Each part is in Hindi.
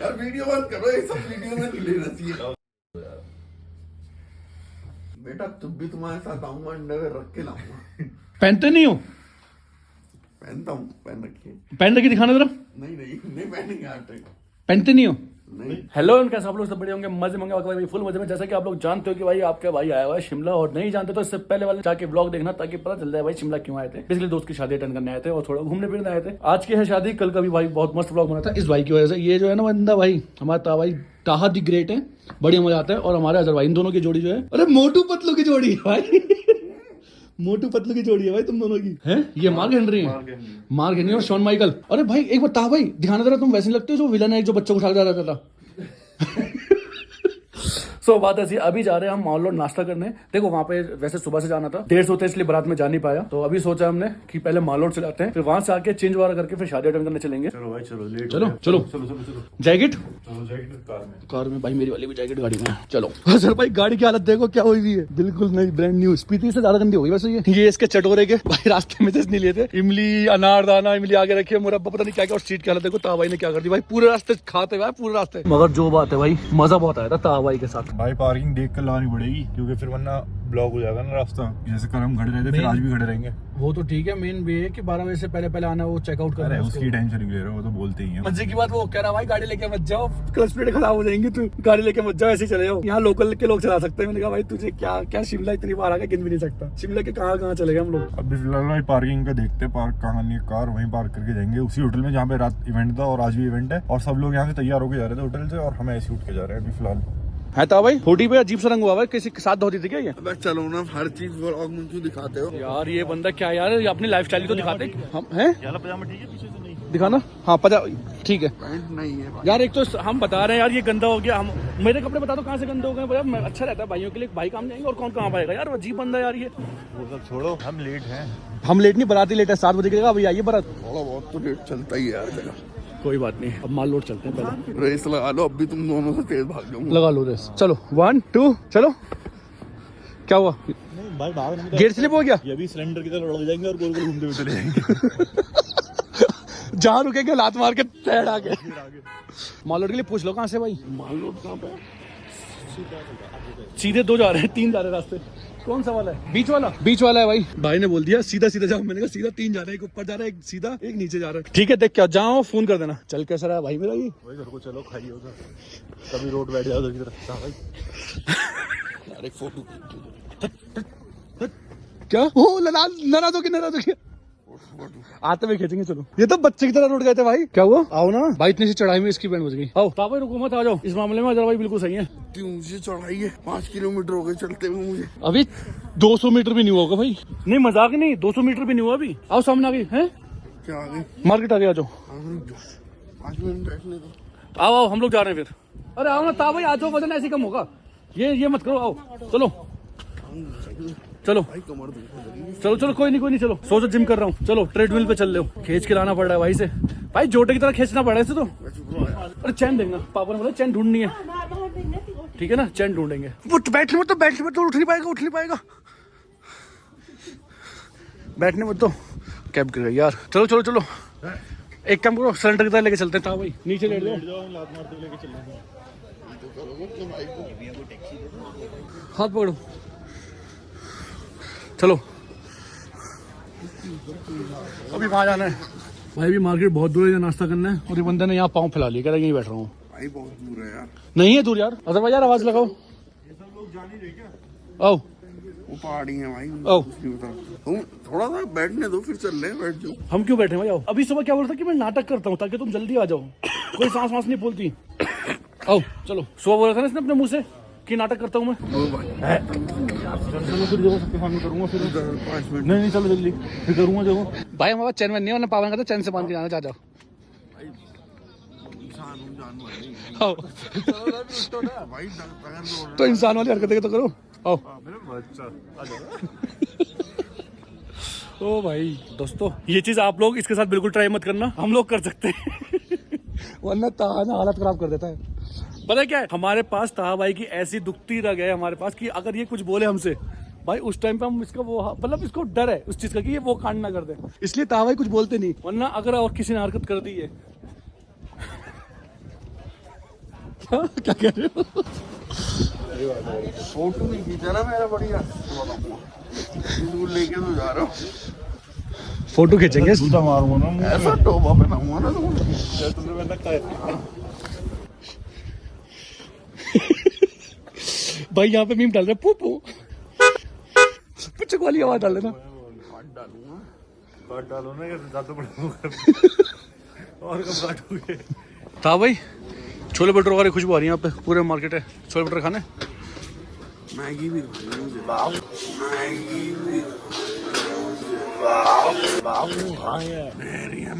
यार वीडियो बंद करो, ये सब वीडियो में नहीं लेना चाहिए। बेटा तुम भी तुम्हारे साथ आऊंगा, अंडरवेयर रख के लाऊंगा। पहनते नहीं हो? पहनता हूँ, पहन रखिए। पहन रखी दिखाना जरा। नहीं पहनेंगे आज तक। पहनते नहीं हो? नहीं। हेलो, कैसे आप लोग सब बढ़िया होंगे, मजे होंगे भाई, फुल मजे में। जैसा कि आप लोग जानते हो कि भाई आपका भाई आया हुआ है शिमला, और नहीं जानते तो इससे पहले वाले जाके ब्लॉग देखना ताकि पता चल जाए भाई शिमला क्यों आए थे। पिछले दोस्त की शादी अटेंड करने आए थे और थोड़ा घूमने फिरने आए थे। आज की है शादी, कल का भी भाई बहुत मस्त ब्लॉग बना था इस भाई की वजह से। ये जो है ना बंदा भाई, हमारा भाई ताहा दी ग्रेट है, बढ़िया मजा आता है। और हमारे अजहर भाई, इन दोनों की जोड़ी जो है, अरे मोटू पतलू की जोड़ी है भाई। मोटू पतलू की जोड़ी है भाई तुम दोनों की है। ये मार्क हेनरी है, मार्क हेनरी और शॉन माइकल। अरे भाई एक बार ताहा भाई दिखाना जरा, तुम वैसे लगते हो जो विलन है जो बच्चों को उठा जा रहा था। सो बात ऐसी, अभी जा रहे हैं हम मॉल रोड नाश्ता करने। देखो वहाँ पे वैसे सुबह से जाना था, देर से होते इसलिए बारात में जा नहीं पाया, तो अभी सोचा हमने कि पहले मॉल रोड चलाते हैं, फिर वहां से आके चेंज वगैरह करके फिर शादी अटेंड करने चलेंगे। चलो भाई चलो, लेट चलो चलो चलो जैकेट चलो, जैकेट कार में भाई, मेरी वाली भी जैकेट गाड़ी में। चलो सर भाई, गाड़ी की हालत देखो क्या हुई है, बिल्कुल नहीं, ब्रांड न्यू। स्पीति से ज्यादा गंदी हो गई वैसे ये इसके चटोरे के भाई रास्ते में नहीं लिए थे। इमली, अनारदाना, इमली आगे रखी है, मुरब्बा पता नहीं क्या क्या, और सीट की हालत देखो। ता भाई ने क्या कर दी भाई, पूरे रास्ते खाते हुए पूरे रास्ते। मगर जो बात है भाई, मजा बहुत आया था ता भाई के साथ। भाई पार्किंग देख कर लानी पड़ेगी, क्योंकि फिर वरना ब्लॉक हो जाएगा ना रास्ता। जैसे कल हम खड़े रहे थे, फिर आज भी खड़े रहेंगे। वो तो ठीक है, मेन ये है कि 12 बजे से पहले आना, वो चेकआउट करना है। उसकी टेंशन नहीं ले रहे, वो तो बोलते ही हैं। मजे की बात वो कह रहा भाई गाड़ी लेके मत जाओ, क्लच प्लेट खराब हो जाएंगी, तू गाड़ी लेके मत जाओ, ऐसे ही चले जाओ, यहाँ लोकल के लोग चला सकते हैं। मैंने कहा भाई तुझे क्या शिमला इतनी बार आ गया, गिन भी नहीं सकता। शिमला के कहाँ चले गए हम लोग। अभी फिलहाल भाई पार्किंग का देखते हैं, पार्क कहाँ नहीं, कार वहीं पार्क करके जाएंगे, उसी होटल में जहाँ पे रात इवेंट था और आज भी इवेंट है। और सब लोग यहाँ से तैयार होकर जा रहे थे होटल से, और हमें ऐसे उठ के जा रहे हैं अभी फिलहाल। है था भाई, होटी पे अजीब सा रंग हुआ है, किसी के साथ धोती थी क्या ये? अबे चलो ना, हर चीज व्लॉग में क्यों दिखाते हो यार ये बंदा क्या यार, ये अपनी लाइफस्टाइल तो दिखाते हम हैं। पजामा ठीक है, पीछे से नहीं दिखाना, हाँ ठीक है। पैंट नहीं है भाई। यार एक तो हम बता रहे हैं यार, ये गंदा हो गया। हम मेरे कपड़े बता दो कहाँ से गंदे हो गए भैया, अच्छा रहता है भाइयों के लिए, भाई काम जाएंगे और कौन कहाँ पाएगा यार, अजीब बंदा यार ये। वो सब छोड़ो, हम लेट हैं। हम लेट नहीं, बाराती लेट है, 7 बजे के अभी आइए बारात। थोड़ा बहुत तो लेट चलता ही है यार जगह। कोई बात नहीं, अब माल लोड चलते हैं पहले। रेस लगा लो, अब भी तुम दोनों से तेज भाग जाऊंगा। लगा लो रेस, चलो 1 2 चलो। क्या हुआ, नहीं भाई बाहर गेट स्लिप हो गया? ये भी सिलेंडर की तरह लड़ जाएंगे और गोल गोल घूमते हुए चले जाएंगे। जहाँ रुकेंगे लात मार के पैर आगे। माल लोड के लिए पूछ लो कहाँ से भाई, माल लोड कहाँ पे? सीधे 2 जा रहे हैं, 3 जा रहे हैं रास्ते। कौन सा वाला है? बीच वाला है भाई। भाई ने बोल दिया सीधा जाओ, मैंने कहा सीधा 3 जा रहे हैं, एक ऊपर जा रहा है, एक सीधा, एक नीचे जा रहा है। ठीक है, देख क्या जाओ, फोन कर देना। चल कैसा रहा भाई मेरा ये? वही घर को चलो, खाइए उधर, कभी रोड बैठ जाओ उधर की तरफ भाई। यार एक फोटो क्या हो, नाराज हो गया, आते हुए खींचेंगे। चलो, ये तो बच्चे की तरह रुट गए थे भाई। क्या हुआ, आओ ना भाई, इतनी सी चढ़ाई में इसकी बैंड बज गई। आओ भाई, रुको मत, आ जाओ। इस मामले में अजहर भाई बिल्कुल सही है। मुझे चढ़ाई है, 5 किलोमीटर हो गए चलते हुए मुझे। अभी 200 मीटर भी नहीं हुआ होगा भाई। नहीं मजाक नहीं, 200 मीटर भी नहीं हुआ अभी। आओ सामने आ गई है, क्या आ गई? मार्केट आ गया, आ जाओ। 5 मिनट बैठने दो। आओ हम लोग जा रहे हैं फिर। अरे आओ ना ता भाई, आ जाओ, वजन ऐसे कम होगा। ये मत करो, आओ चलो भाई कमर दुखने लगी। चलो कोई नहीं चलो। सोचो जिम कर रहा हूँ, चलो ट्रेडमिल पे चल रहे हो। खींच के लाना पड़ रहा है भाई से, भाई जोटे की तरह खींचना पड़ रहा है इसे तो। अरे चैन देंगे, पापा ने बोला चैन ढूंढनी है, ठीक है ना, चैन ढूंढेंगे। बैठने में तो उठ नहीं पाएगा। बैठने में तो कैब कर गई यार। चलो एक काम करो, सिलेंडर की तरह लेके चलते हैं था भाई, नीचे लेट जाओ, हाथ पकड़ो, चलो अभी वहां जाना है भाई। भी मार्केट बहुत दूर है, नाश्ता करना है, और ये बंदे ने यहाँ पाँव फैला लिया, कह रहा यहीं बैठ रहा हूँ। भाई बहुत दूर है यार। नहीं है दूर यार, अदर भाई यार आवाज लगाओ। ये सब लोग जान ही रहे क्या? आओ, वो पहाड़ी है भाई। आओ। तुम थोड़ा सा बैठने दो, फिर चल रहे, बैठ जाओ। हम क्यों बैठे भाई, आओ। अभी सुबह क्या बोल रहा था कि मैं नाटक करता हूँ ताकि तुम जल्दी आ जाओ, कोई सांस नहीं बोलती। आओ चलो, सुबह बोला था ना इसने अपने मुंह से कि नाटक करता हूँ मैं। चलो फिर देखो, सबके सामने करूंगा फिर। 5 मिनट नहीं चलो जल्दी फिर करूंगा। देखो भाई हमारे चैन में नहीं, वरना पावन का तो चैन से बांध के जाना, जा जाओ। आओ भाई तो इंसान वाली हरकतें तो करो, आओ। ओ भाई दोस्तों, ये चीज आप लोग इसके साथ बिल्कुल ट्राई मत करना, हम लोग कर सकते हैं वरना ताहा ना हालत खराब कर देता है। पता है क्या है, हमारे पास ताहा भाई की ऐसी दुखती रग है हमारे पास कि अगर ये कुछ बोले हमसे भाई, उस टाइम पे हम इसका वो मतलब इसको डर है उस चीज का कि ये वो कांड ना कर दे, इसलिए ताहा भाई कुछ बोलते नहीं। वरना अगर और किसी ने हरकत कर दी है क्या क्या कह रहे हो? फोटो नहीं खींचा ना मेरा बढ़िया, दूर लेके तो जा रहा हूँ, फोटो खींचेंगे। जूता मारूंगा ना मुंह ऐसा टोपा पहनाऊंगा ना तुमने। पे। तुमने पहन रखा है। भाई यहाँ पे मीम डाल रहे पू पुचक वाली आवाज डाल देना। काट डालो ना, ज्यादा बड़ा और कब काटोगे? था भाई छोले भटूरे वाली खुशबू आ रही है यहाँ पे, पूरे मार्केट है छोले भटूरे खाने। मैगी भी खानी है मुझे, मैगी भी।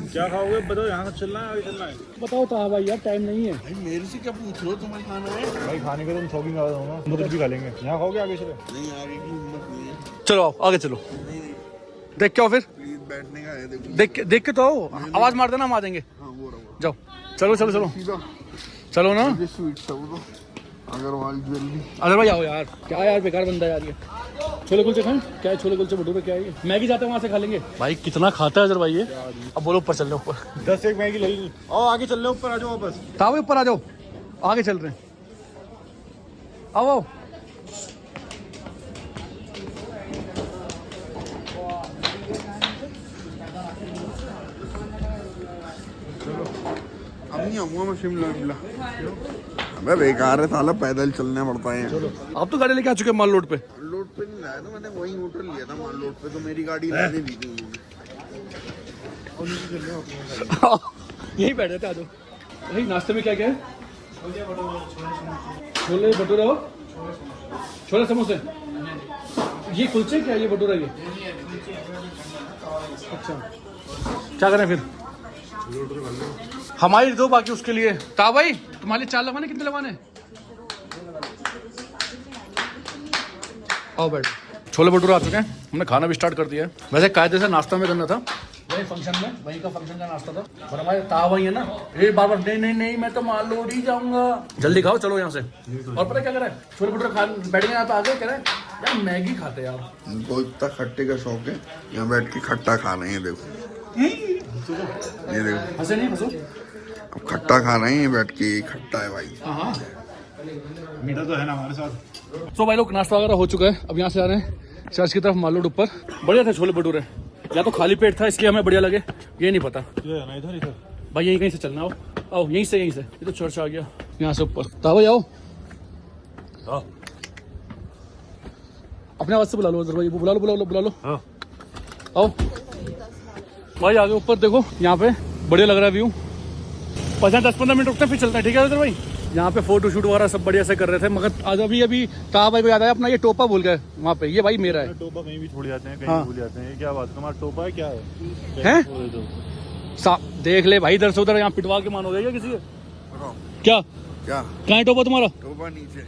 क्या खाओगे बताओ, यहाँ से चलना है, चलना है? बताओ था भाई यार, टाइम नहीं है। भाई मेरे से क्या पूछ रहे हो, तुम्हें खाना है? भाई खाने के तुम शौकीन आ जाओ ना, कुछ भी खा लेंगे। यहाँ खाओगे आगे चले? नहीं आगे की हिम्मत नहीं है। चलो आओ आगे चलो, नहीं नहीं देख के आओ फिर, प्लीज बैठने का है, देखो देख के तो आओ, आवाज मार देना हम आ जाएंगे। हाँ वो रहा जाओ चलो चलो चलो सीधा चलो ना। मुझे स्वीट सब दो, अग्रवाल ज्वेलरी। अगर भाई आओ यार, क्या यार बेकार बंदा यार ये। छोले कुलचे खाएं? क्या है छोले कुलचे भटूरे, क्या है ये? मैगी जाते हैं वहाँ से खा लेंगे। भाई कितना खाता है अजर भाई ये। अब बोलो ऊपर चल रहे ऊपर। 10 एक मैगी ले ली। आओ आगे चल रहे, ऊपर आ जाओ वापस। था भाई ऊपर आ जाओ, आगे चल रहे हैं, आओ आओ। अब नहीं आऊंगा मैं शिमला विमला, अबे बेकार है साला, पैदल चलना पड़ता है। चलो आप तो गाड़ी लेके आ चुके हैं माल रोड पे। लोड पे नहीं लाया था मैंने, वही होटल लिया था माल रोड पे, तो मेरी गाड़ी रहने दी थी उन्होंने। यही बैठ जाते, आ जाओ। भाई नाश्ते में क्या क्या है? छोले भटूरे हो, छोले समोसे, ये कुलचे क्या, ये भटूरा ये? अच्छा क्या करें फिर? हमारी दो बाकी उसके लिए। ता भाई तुम्हारे 4 लगवाने, कितने लगवाने? आओ बैठ। छोले भटूरे आ चुके हैं, हमने खाना भी स्टार्ट कर दिया है। वैसे कायदे से नाश्ता में करना था, वही फंक्शन में, वही का फंक्शन का नाश्ता था, पर हमारे ता भाई है ना, ये बार बार नहीं नहीं नहीं मैं तो माल रोड ही जाऊंगा। जल्दी खाओ चलो यहाँ से। और पता क्या कर रहा है, छोले भटूरे खा बैठेंगे यहाँ पे, आगे कह रहे हैं यार मैगी खाते यार। इनको इतना खट्टे का शौक है, यहाँ बैठ के खट्टा खा रहे हैं, देखो ये देखो, हंसे नहीं हंसो। अब खट्टा खा रहे हैं बैठ के, खट्टा है भाई। हाँ मीठा तो है ना हमारे साथ। तो भाई लोग नाश्ता वगैरह हो चुका है, अब यहाँ से आ रहे हैं चर्च की तरफ मालूड ऊपर। बढ़िया थे छोले भटूरे, या तो खाली पेट था इसलिए हमें बढ़िया लगे, ये नहीं पता। ये है ना इधर इधर। भाई यहीं कहीं से चलना, आओ आओ यहीं से ये तो चर्च आ गया यहाँ से ऊपर। ता भाई आओ, अपने आवाज से बुला लो भाई, बुला लो बुला लो बुला लो। आओ भाई आगे ऊपर देखो, यहाँ पे बढ़िया लग रहा है व्यू। 10-15 मिनट रुकते हैं फिर चलते हैं, ठीक है भाई? यहाँ पे फोटो शूट वगैरह सब बढ़िया से कर रहे थे, मगर आज अभी ता भाई को याद आया अपना ये टोपा भूल गए वहाँ पे। ये भाई मेरा है। टोपा कहीं भी छोड़ जाते हैं, कहीं हाँ। भूल जाते हैं। ये क्या बात है, तुम्हारा टोपा है क्या है? हैं? छोड़ दो। देख ले भाई, इधर से उधर यहाँ पिटवा के मानोगे क्या किसी बताओ क्या? क्या कहाँ है टोपा तुम्हारा? टोपा नीचे,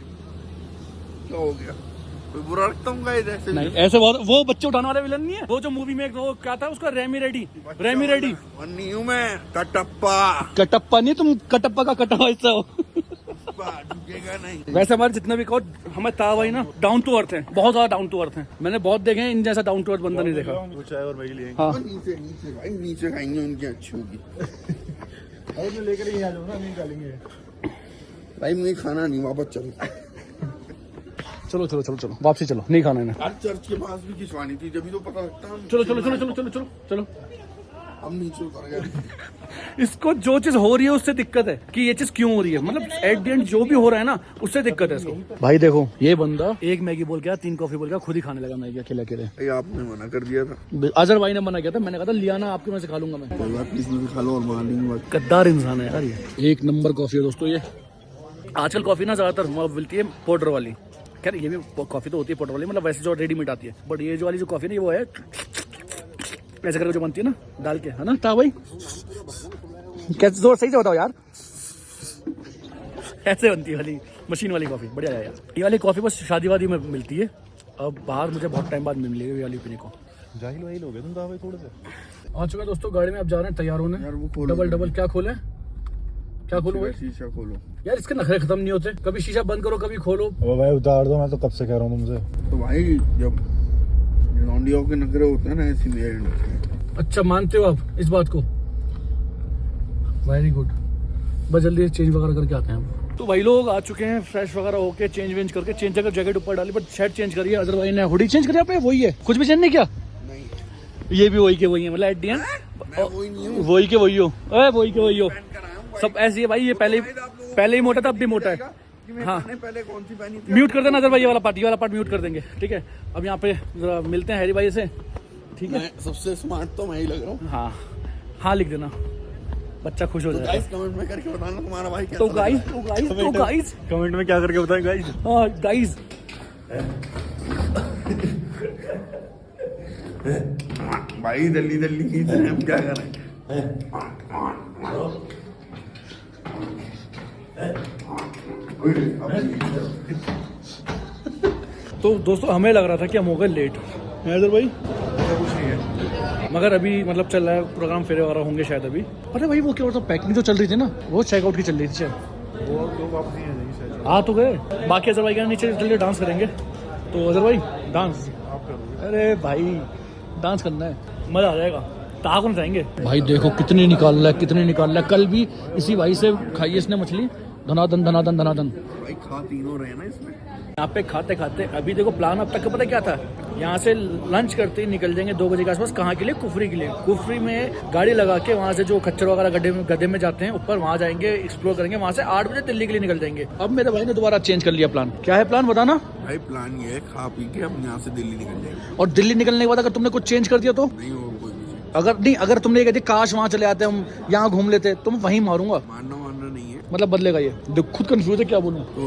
क्या हो गया? कोई बुरा रखता हूँ ऐसे? नहीं ऐसे बहुत, वो बच्चे उठाने वाले विलन नहीं है वो जो मूवी में, वो क्या था उसका, रेमी रेड्डी। नहीं हूँ मैं, कटप्पा। कटप्पा नहीं, तुम कटप्पा का कटा हुआ हिस्सा हो। झुकेगा नहीं। वैसे हमारे जितने भी कहो, हमें ता भाई ना डाउन टू अर्थ है, बहुत ज्यादा डाउन टू अर्थ है। मैंने बहुत देखे हैं, इन जैसा डाउन टू अर्थ बंदा नहीं देखा। कुछ चाय और मैगी लेंगे। हाँ नीचे नीचे भाई, नीचे खाएंगे, उनकी अच्छी होगी। और मैं लेकर ही आ जाऊँ ना, नहीं निकालेंगे भाई मुझे खाना नहीं, वापस चलो। चलो चलो चलो चलो वापसी चलो, नहीं खाना है। यार चर्च के पास भी खिंचवानी थी, जब भी तो पता लगता। चलो चलो चलो चलो चलो चलो चलो। हम नीचे उतर गए। इसको जो चीज हो रही है उससे दिक्कत है कि ये चीज क्यों हो रही है, मतलब एट द एंड जो भी हो रहा है ना उससे दिक्कत है इसको। भाई देखो ये बंदा एक मैगी बोल गया, 3 कॉफी बोल गया, खुद ही खाने लगा मैगी अकेले अकेले। भाई आपने मना कर दिया था। अजहर भाई ने मना किया था, मैंने कहा था लिया ना आपके में से खा लूंगा मैं। कोई बात नहीं, इसमें से खा लो और मान लेंगे। गद्दार इंसान है यार ये। एक नंबर कॉफी है दोस्तों ये। आजकल कॉफी ना ज्यादातर मिलती है पाउडर वाली, खैर ये भी कॉफी तो होती है पाउडर वाली, मतलब वैसे जो रेडीमेड आती है, बट ये जो वाली जो कॉफी नहीं वो है ऐसे करके जो बनती है ना डाल के, है ना ता भाई? कैसे जोर सही से बताओ यार। ऐसे बनती है वाली मशीन वाली कॉफी, बढ़िया है यार। ये वाली कॉफी बस शादी वादी में मिलती है, अब बाहर मुझे बहुत टाइम बाद मिली ये वाली पीने को। जाहिल वाहिल हो गए तुम भाई थोड़े से। आ चुका दोस्तों, गाड़ी में अब जा रहे हैं, तैयार होने। यार वो खोलो, डबल क्या खोले, क्या खोलो भाई? शीशा खोलो यार इसके नखरे खत्म नहीं होते, कभी शीशा बंद करो कभी खोलो। अब भाई उतार दो, मैं तो कब से कह रहा हूँ तुमसे। तो भाई जब लौंडियों के नखरे होते हैं ना, ऐसी मेरे नखरे। अच्छा मानते हो आप इस बात को? वेरी गुड, बस जल्दी चेंज वगैरह करके आते हैं हम। तो भाई लोग आ चुके हैं फ्रेश वगैरह होके, चेंज वेंज करके, चेंज अगर जैकेट ऊपर डाली बट शर्ट चेंज करी है, अदरवाइज ने हुडी चेंज करी आपने, वही है, कुछ भी चेंज नहीं किया। नहीं ये भी वही के वही है, मतलब एट दी एंड वही नहीं हूँ, वही के वही हो, वही के वही हो, सब ऐसी है भाई। ये पहले ही मोटा था, अब भी मोटा है। हाँ पहले कौन सी पहनी थी? म्यूट कर देना अदरवाइज, ये वाला पार्ट म्यूट कर देंगे, ठीक है। अब यहाँ पे जरा मिलते हैं हैरी भाई से, ठीक है। मैं सबसे स्मार्ट तो मैं ही लग रहा हूँ। हाँ हाँ लिख देना, बच्चा खुश हो जाएगा। गाइस कमेंट में करके बताना तुम्हारा भाई तो गाइस कमेंट में क्या करके बताएं गाइस। हाँ गाइस भाई जल्दी जल्दी खींच रहे हैं, हम क्या करें? तो दोस्तों हमें लग रहा था कि हम हो गए लेट, हैदर भाई, मगर अभी मतलब चल रहा है प्रोग्राम, फेरे वगैरह होंगे शायद अभी। अरे भाई वो क्या होता, पैकिंग जो चल रही थी ना, वो चेकआउट की चल रही थी शायद, वो लोग वापस नहीं आएंगे शायद। आ तो गए। बाकी अजहर भाई के नीचे चल डांस करेंगे, तो अजहर भाई डांस, आप करोगे? अरे भाई डांस करना है, मजा आ जाएगा, ताकन जाएंगे। भाई देखो कितनी निकाल रहा है, कितनी निकाल रहा है। कल भी इसी भाई से खाई इसने मछली, धनाधन धनाधन धनाधन। भाई खा तीनों रहे ना इसमें। यहाँ पे खाते खाते अभी देखो प्लान अब तक का पता क्या था, यहाँ से लंच करते ही निकल जाएंगे 2 बजे के आसपास। कहाँ के लिए? कुफरी के लिए। कुफरी में गाड़ी लगा के वहाँ से जो खच्चर वगैरह गड्ढे में जाते हैं ऊपर, वहाँ जाएंगे, एक्सप्लोर करेंगे। वहाँ से 8 बजे दिल्ली के लिए निकल जाएंगे। अब मेरे भाई ने दोबारा चेंज कर लिया प्लान। क्या है प्लान बताना? भाई प्लान ये है, खा पी के हम यहाँ से दिल्ली निकल जाएंगे। और दिल्ली निकलने के बाद अगर तुमने कुछ चेंज कर दिया तो नहीं हो कोई भी, अगर तुमने ये कहती काश वहाँ चले आते, हम यहाँ घूम लेते, तुम वहीं मारूंगा, मानना नहीं है। मतलब बदलेगा ये। खुद कंफ्यूज है क्या बोलूं। तो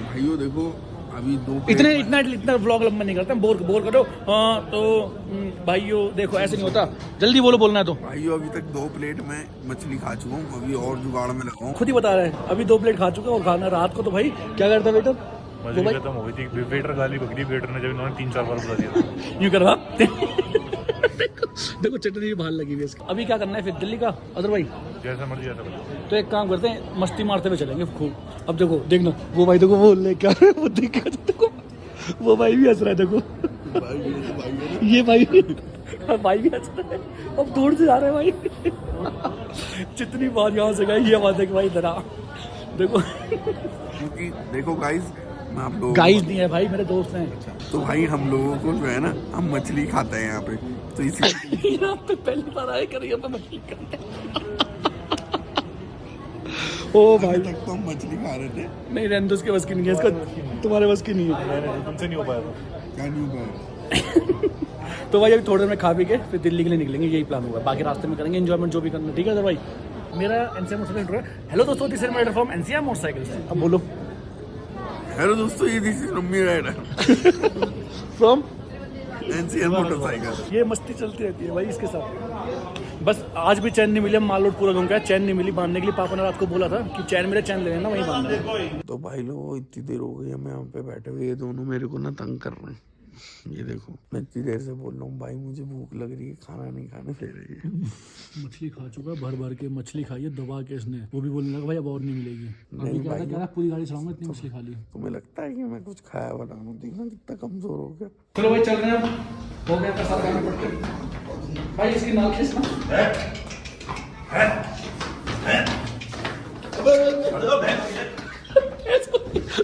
भाइयों देखो अभी 2 इतना व्लॉग लंबा नहीं करते, बोर करो। हाँ तो भाइयों देखो ऐसे नहीं होता, जल्दी बोलना है तो। भाइयों अभी तक 2 प्लेट में मछली खा चुका हूँ, अभी और जुगाड़ में लगा हूँ। खुद ही बता रहे हैं, अभी 2 प्लेट खा चुका और खाना रात को। तो भाई क्या करता वेटर? मछली खत्म हो गई थी, वेटर गाली बकरी, वेटर ने जब इन्होंने 3-4 बार बुला दिया यूं करवा देखो चटनी भी बाहर लगी हुई है इसकी। अभी क्या करना है फिर दिल्ली का अदर भाई? जैसा मर्जी ऐसा बताओ। तो एक काम करते हैं, मस्ती मारते हुए चलेंगे खूब। अब देखना वो भाई देखो, वो लेके आ रहा है, वो देखो वो भाई भी हंस रहा है, देखो ये भाई भी हंस रहा है। अब दूर से जा रहे हैं भाई जितनी बार यहाँ से गए ये बात है कि भाई इधर आ, देखो क्योंकि देखो गाइस, मैं आप लोगों गाइस नहीं है भाई, मेरे दोस्त हैं। तो भाई हम लोगों को जो है ना, हम मछली खाते हैं यहाँ पे, तो इसी यहाँ पे पहली बार आए कर यहाँ पे मछली खाते ओ भाई तक तो हम मछली खा रहे थे। नहीं रहने दो, उसके बस की नहीं है, इसका तुम्हारे बस की नहीं है। तुमसे नहीं हो पाया था। क्या नहीं हुआ? तो भाई अभी थोड़ी देर में खा पी के फिर दिल्ली के लिए निकलेंगे, यही प्लान होगा। बाकी रास्ते में करेंगे एंजॉयमेंट जो भी करना, ठीक है सर भाई। मेरा एनसीआर मोटरसाइकिल। हेलो दोस्तों, this is my from NCR motorcycle. अब बोलो। हेलो दोस्तों, ये दिस इज रम्मी राइडर फ्रॉम एनसीआर मोटरसाइकिल। ये मस्ती चलती रहती है भाई इसके साथ। बस आज भी चैन नहीं मिली, हम माल रोड पूरा घूम गया, चैन नहीं मिली बांधने के लिए। पापा ने रात को बोला था कि चैन मिले, चैन ले लेना, वहीं बांधना है। तो भाई लोग इतनी देर हो गई हमें यहाँ पे बैठे हुए, ये दोनों मेरे को ना तंग कर रहे हैं। ये देखो मैं इतनी देर से बोल रहा हूँ भाई मुझे भूख लग रही है, खाना नहीं खाने दे रही है। मछली खा चुका भर के, मछली खाई है दबा के इसने। वो भी बोलने लगा भाई अब और नहीं मिलेगी। नहीं क्या था पूरी गाड़ी चलाऊंगा, इतनी मछली खा ली। तुम्हें लगता है कि मैं कुछ खाया वाला हूँ? देखना कितना कमजोर हो गया। चलो भाई चल रहे हैं, हो गया सारा काम पड़ते भाई। इसकी नाल खींचना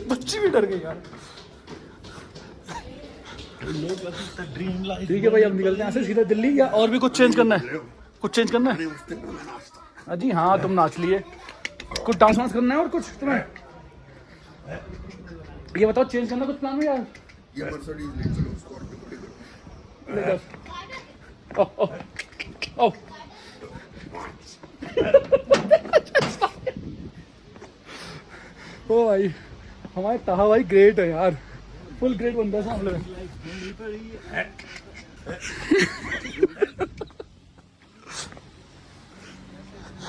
बच्ची भी डर गई यार। ठीक है भाई, अब निकलते हैं यहाँ से सीधा दिल्ली, या और भी कुछ चेंज करना है? कुछ चेंज करना है? अजी हाँ तुम नाच लिए, कुछ डांस वांस करना है और कुछ तुम्हें? ये बताओ चेंज करना कुछ प्लान में यार? ये मर्सिडीज ले चलो, स्कॉर्पियो ले ओ ओ ओ ओ भाई हमारे ताहा भाई ग्रेट है यार, फुल ग्रेट बंदा है सामने में।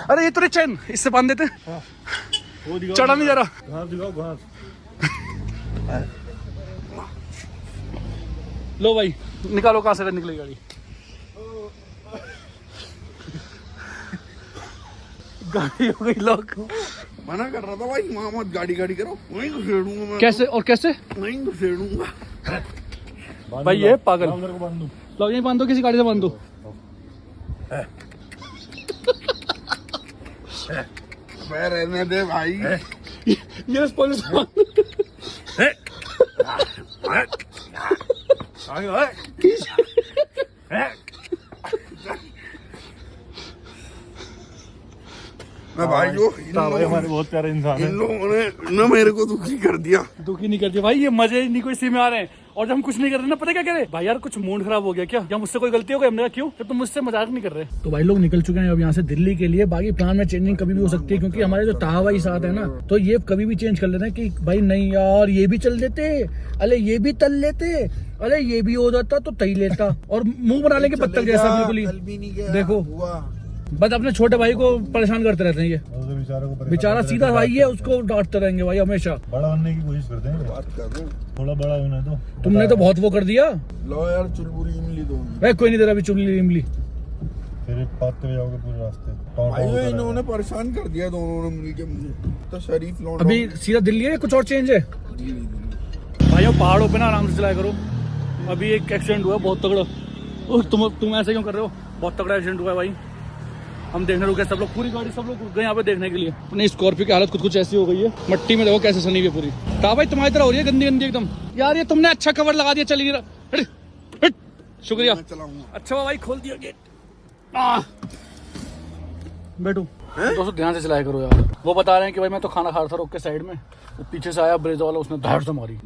अरे ये तो चैन इससे बांध देते, चढ़ा नहीं जा रहा। घास दिखाओ, घास। लो भाई निकालो, कहाँ से निकली गाड़ी? गाड़ी हो गई लॉक। मना कर रहा था भाई, वहाँ मत गाड़ी करो, वहीं घुसेड़ूंगा मैं। कैसे और कैसे? वहीं घुसेड़ूंगा भाई ये पागल। को बांध दूं। लो यहीं बांध दो, किसी गाड़ी से बांध दो। रहने दे भाई, ये पुलिस मैं भाई जो भाई हमारे बहुत प्यारे इंसान इन है। लोगों ने ना मेरे को दुखी कर दिया। दुखी नहीं करती भाई, ये मजे नहीं कोई सी में आ रहे हैं और जब हम कुछ नहीं कर रहे ना, पता क्या कह रहे भाई यार कुछ मूड खराब हो गया क्या, या मुझसे कोई गलती हो गई, हमने कहा क्यों, जब तुम मुझसे मजाक नहीं कर रहे। तो भाई लोग निकल चुके हैं अब यहाँ से दिल्ली के लिए। बाकी प्लान में चेंजिंग कभी भी हो सकती है, क्योंकि हमारे जो ताहा भाई साथ है ना, तो ये कभी भी चेंज कर लेते हैं कि भाई नहीं यार ये भी चल देते, अरे ये भी तल लेते, अरे ये भी हो जाता तो तई लेता, और मुंह बना लेंगे पत्थर जैसा बिल्कुल ही। देखो बस अपने छोटे भाई को परेशान करते रहते हैं ये बेचारा सीधा भाई है, उसको डांटते रहेंगे भाई हमेशा। बड़ा बनने की कोशिश करते हैं, बात कर रहा हूँ। थोड़ा बड़ा होना है तो। तुमने तो बहुत वो कर दिया। लो यार चुलबुली इमली दो भाई कोई नहीं दे रहा अभी चुनली इमली। फिर भागते जाओगे पूरे रास्ते। भाई इन्होंने परेशान कर दिया दोनों ने मिलके मुझे। तो शरीफ लौंडा अभी सीधा दिल्ली है, कुछ और चेंज है भाइयों। पहाड़ों पे ना आराम से चलाया करो। अभी एक एक्सीडेंट हुआ बहुत तगड़ा। तुम ऐसे क्यों कर रहे हो, बहुत तगड़ा एक्सीडेंट हुआ है भाई। हम देखने रुके सब लोग, पूरी गाड़ी सब लोग रुक गए यहाँ पे देखने के लिए। अपनी स्कॉर्पियो की हालत कुछ ऐसी हो गई है, मट्टी में देखो कैसे सनी हुई है पूरी। ता भाई तुम्हारी तरह हो रही है, गंदी गंदी एकदम। यार ये तुमने अच्छा कवर लगा दिया, चली नहीं रहा। शुक्रिया, अच्छा भाई खोल दिया गेट। बैठो दोस्तों, ध्यान से चलाया करो यार। वो बता रहे हैं कि भाई मैं तो खाना खा रहा था रोक के साइड में, वो पीछे से आया ब्रेजा वाला, उसने धाड़ से मारी।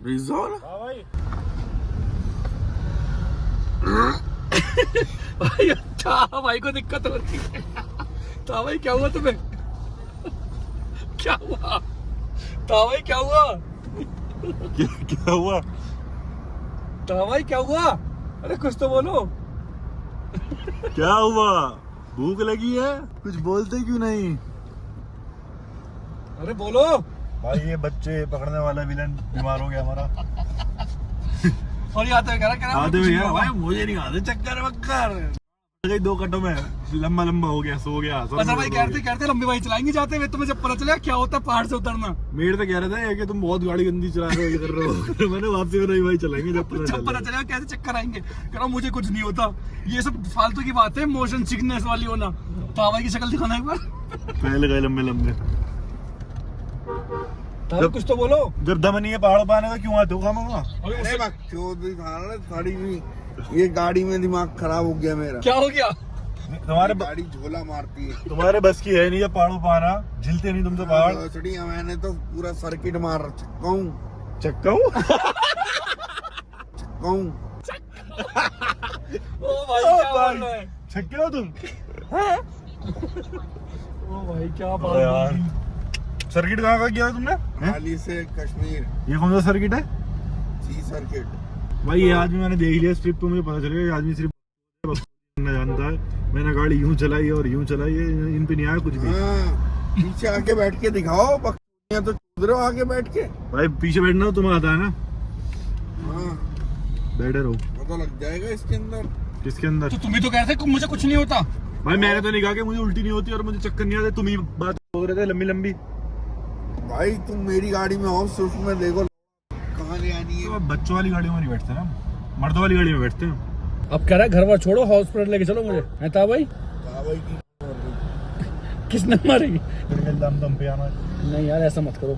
भाई अच्छा भाई को दिक्कत हो रही है। तो भाई क्या हुआ तुम्हें, क्या हुआ तो भाई क्या हुआ, क्या हुआ तो भाई क्या हुआ, अरे कुछ तो बोलो। क्या हुआ, भूख लगी है, कुछ बोलते क्यों नहीं। अरे बोलो भाई ये बच्चे पकड़ने वाला विलन बीमार हो गया हमारा। और ये आते हुए कह रहा आते हुए यार भाई मुझे नहीं आते चक्कर वक्कर, 2 कटों में लंबा लंबा हो गया, सो गया। अच्छा भाई कहते लंबी भाई चलाएंगे जाते हुए, तुम्हें जब पता चला क्या होता है पहाड़ से उतरना। मेरे तो कह रहे थे कि तुम बहुत गाड़ी गंदी चला रहे हो, ये कर रहे हो। मैंने वापसी में नहीं भाई चलाएंगे जब पता चलेगा कैसे चक्कर आएंगे। कह रहा मुझे कुछ नहीं होता, ये सब फालतू की बात है, मोशन सिकनेस वाली होना। तो भाई की शक्ल दिखाना एक बार, पहले गए लंबे लंबे। जब कुछ तो बोलो, जब दम नहीं है पहाड़ों पर आने का क्यों आते हो खामा। ये गाड़ी में दिमाग खराब हो गया मेरा। क्या हो गया, तुम्हारे गाड़ी झोला मारती है। तुम्हारे बस की है नहीं जब पहाड़ों पर आना, झिलते नहीं तुमसे पहाड़। मैंने तो पूरा सर्किट मार चक्का हूँ। ओ भाई क्या बोल रहा है, छक्के हो तुम। ओ भाई क्या बात यार सर्किट कहाँ का किया तुमने। दिल्ली से कश्मीर। ये कौन सा सर्किट है। C circuit. भाई ये आदमी मैंने देख लिया स्ट्रिप पे, मुझे पता चलेगा ये आदमी सिर्फ जानता है। मैंने गाड़ी यूं चलाई और यूं चलाई है, इन पे नहीं आया कुछ भी। पीछे आके बैठ के दिखाओ, तो रहो आगे बैठ के। भाई पीछे बैठना हो तुम्हें आता है ना। बैठे रहो, पता लग जाएगा इसके अंदर। किसके अंदर। तो तुम भी तो कह रहे थे मुझे कुछ नहीं होता। भाई मैंने तो नहीं कहा कि मुझे उल्टी नहीं होती और मुझे चक्कर नहीं आते, तुम ही बात बोल रहे थे लंबी लंबी। भाई तुम मेरी गाड़ी में हो, सिर्फ में देखो कहाँ ले आनी है। तो बच्चों वाली गाड़ियों में नहीं बैठते ना, मर्दों वाली गाड़ी में बैठते हैं। अब कह रहा है घर बार छोड़ो, हॉस्पिटल लेके चलो मुझे। है था भाई किसने मारेगी। दम पे आना। नहीं यार ऐसा मत करो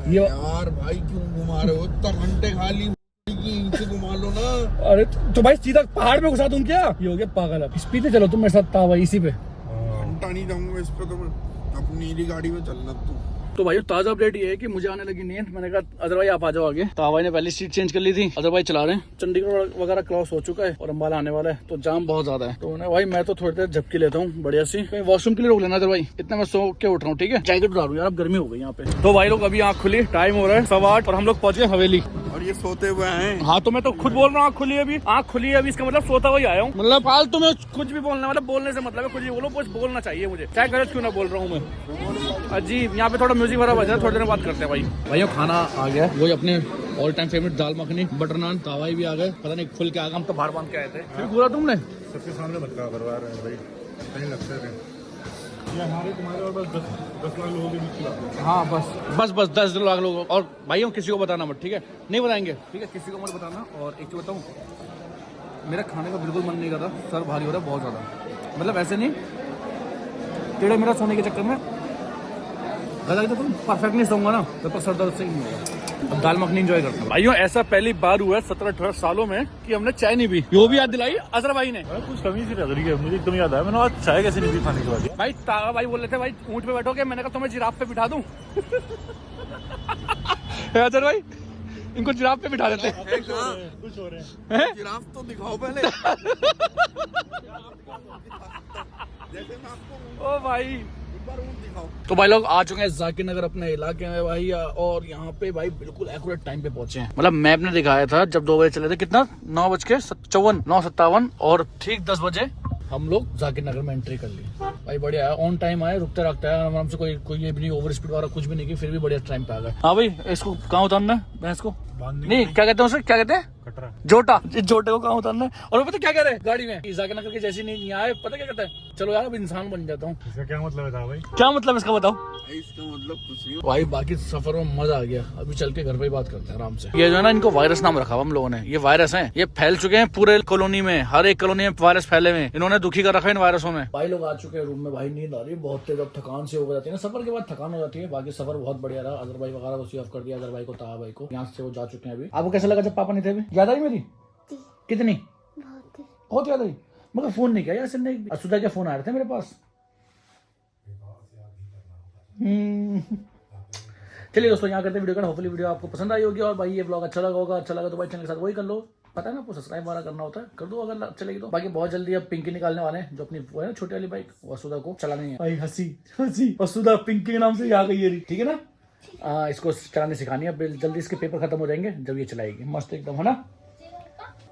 ये यार। भाई क्यों घुमा रहे हो, इतना घंटे खाली इनसे घुमा लो ना। अरे तो भाई सीधा पहाड़ में घुसा दूं क्या, ये हो गया पागल। अब स्पीड चलो तुम मेरे साथ था भाई, इसी पे घंटा नहीं जाऊंगा इस पे, तो मैं अपनी ही गाड़ी में चलना तू। तो भाई ताजा अपडेट ये है कि मुझे आने लगी नींद। मैंने कहा अदर भाई आप आ जाओ आगे। तो भाई ने पहले सीट चेंज कर ली थी, अदर भाई चला रहे हैं। चंडीगढ़ वगैरह क्रॉस हो चुका है और अम्बाला आने वाला है, तो जाम बहुत ज्यादा है। तो भाई मैं तो थोड़ी देर झपकी लेता हूँ बढ़िया सी, कहीं वॉशरूम के लिए रोक लेना अदर भाई। इतना मैं सो के उठ रहा हूँ, ठीक है। जैकेट उतारू यार, अब गर्मी हो गई यहाँ पे। तो भाई लोग अभी आँख खुली, टाइम हो रहा है 8:15 और हम लोग पहुंच गए हवेली। और ये सोते हुए हैं। हाँ तो मैं तो खुद बोल रहा हूँ आँख खुली है अभी, आँख खुली है अभी, इसका मतलब सोता हुआ ही आया हूँ। मतलब फालतू में कुछ भी बोलना, मतलब बोलने से मतलब है कुछ भी बोलो, कुछ बोलना चाहिए मुझे, चाहे गलत क्यों ना बोल रहा हूँ मैं। अजीब, यहाँ पे थोड़ा म्यूजिक भरा बजा है, थोड़ी देर बात करते हैं भाई। भाइयों खाना आ गया, वही अपने ऑल टाइम फेवरेट दाल मखनी, बटर नान, तावाई भी आ गए। पता नहीं खुल के आ गए, हम तो बाहर बांध के आए थे। फिर पूरा तुमने सबके सामने बदका करवा रहे हैं भाई, कहीं लगता है ये हमारे तुम्हारे और बस 10 लाख लोगों के बीच की बात है। हाँ बस 10 लाख लोग। और भाइयों किसी को बताना मत, ठीक है, नहीं बताएंगे, ठीक है, किसी को मत बताना। और एक चीज बताऊँ, मेरा खाने का बिल्कुल मन नहीं कर रहा, सर भारी हो रहा है बहुत ज़्यादा। मतलब ऐसे नहीं टेढ़े मेरा सोने के चक्कर में गला तो तुम परफेक्ट नहीं सोऊंगा ना तब तक सर दर्द से ही नहीं होगा। अब दाल मखनी एंजॉय करता हूँ भाइयों। ऐसा पहली बार हुआ है 17-18 सालों में कि हमने चाय नहीं पी। वो भी याद दिलाई अजहर भाई ने। कुछ कमी सी लग रही है मुझे, एकदम याद आया मैंने आज चाय कैसे नहीं पी खाने के बाद। भाई तागा भाई बोल रहे थे भाई ऊँट पे बैठोगे, मैंने कहा तुम्हें जिराफ पे बिठा दूं। अजहर भाई इनको जिराफ पे बिठा देते। कुछ हो रहे हैं। जिराफ तो दिखाओ पहले। जैसे मैं आपको ओ भाई एक बार ऊँट दिखाओ। तो भाई लोग आ चुके हैं जाकिर नगर अपने इलाके में भाई, और यहाँ पे भाई बिल्कुल एक्यूरेट टाइम पे पहुंचे हैं। मतलब मैप ने दिखाया था जब 2 बजे चले थे, कितना 9:54, 9:57 और ठीक 10 बजे हम लोग जाकिर नगर में एंट्री कर ली। भाई बढ़िया है, ऑन टाइम आए, रुकते रखते हैं आराम से, कोई ये भी नहीं ओवर स्पीड वाला कुछ भी नहीं की, फिर भी बढ़िया टाइम पे आ गए। हाँ भाई इसको कहाँ उतारना है भैंस को? नहीं क्या कहते हैं उसे, क्या कहते हैं? कटरा। जोटा। इस जोटे को कहाँ उतारना है? और पता क्या कह रहे हैं गाड़ी में, जाकिर नगर के जैसी नहीं आए, पता क्या कहते हैं, चलो यार अब इंसान बन जाता हूँ। इसका क्या मतलब था भाई? क्या मतलब इसका बताओ इसका मतलब कुछ नहीं। भाई। बाकी सफर में मजा आ गया, अभी चल के घर पे ही बात करते हैं आराम से। ये जो है ना इनको वायरस नाम रखा हुआ हम लोगों ने, ये वायरस हैं, ये फैल चुके हैं पूरे कॉलोनी में, हर एक कॉलोनी में वायरस फैले हुए हैं, इन्होंने दुखी कर रखा है इन वायरसों में। भाई लोग आ चुके हैं रूम में, भाई नींद आ रही है बहुत तेज, अब थकान से हो जाती है ना, सफर के बाद थकान हो जाती है। बाकी सफर बहुत बढ़िया रहा, अजहर भाई वगैरह उसी ऑफ कर दिया, अजहर भाई को, ताहा भाई को, यहाँ से वो जा चुके हैं अभी। आपको कैसा लगा जब पापा नहीं थे अभी? याद आई मेरी? कितनी? बहुत याद आई, मगर फोन नहीं किया यार सिर्फ नहीं। असुदा के फोन आ रहे थे मेरे पास। चलिए दोस्तों यहाँ करते वीडियो का, होपफुली वीडियो आपको पसंद आई होगी, और भाई ये ब्लॉग अच्छा लगा होगा, अच्छा लगा तो भाई चैनल के साथ वही कर लो, पता है ना आपको सब्सक्राइब वाला करना होता है, कर दो अगर चलेगी तो। बाकी बहुत जल्दी अब पिंकी निकालने वाले हैं, जो अपनी वो है ना छोटी वाली बाइक, वसुधा को चलानी है। भाई हंसी हंसी, वसुधा पिंकी के नाम से आ गई है, ठीक है ना? इसको चलाने सिखानी है, जल्दी इसके पेपर खत्म हो जाएंगे जब ये चलाएगी, मस्त एकदम, है ना?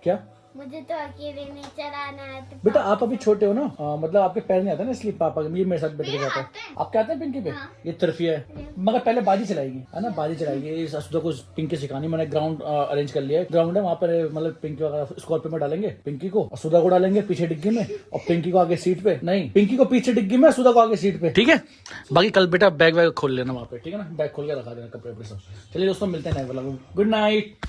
क्या मुझे तो अकेले नहीं चलाना है तो बेटा, आप अभी छोटे हो ना, मतलब आपके पैर नहीं आता ना, इसलिए पापा ये मेरे साथ बैठ के जाता है। आप क्या आते हैं पिंकी पे? ये तरफी है, मगर पहले बाजी चलाएगी, है ना? बाजी चलाएगी। इस असुदा को पिंकी सिखानी, मैंने ग्राउंड अरेंज कर लिया है, ग्राउंड है वहाँ पर, मतलब पिंकी वगैरह स्कॉर्पियो में डालेंगे, पिंकी को असुदा को डालेंगे पीछे डिग्गी में, और पिंकी को आगे सीट पे, नहीं पिंकी को पीछे डिग्गी में, असुदा को आगे सीट पे, ठीक है? बाकी कल बेटा बैग वैग खोल लेना वहाँ पे, ठीक है ना? बैग खोल के रखा देना, कपड़े सब। चलिए दोस्तों मिलते हैं नए वाला, गुड नाइट।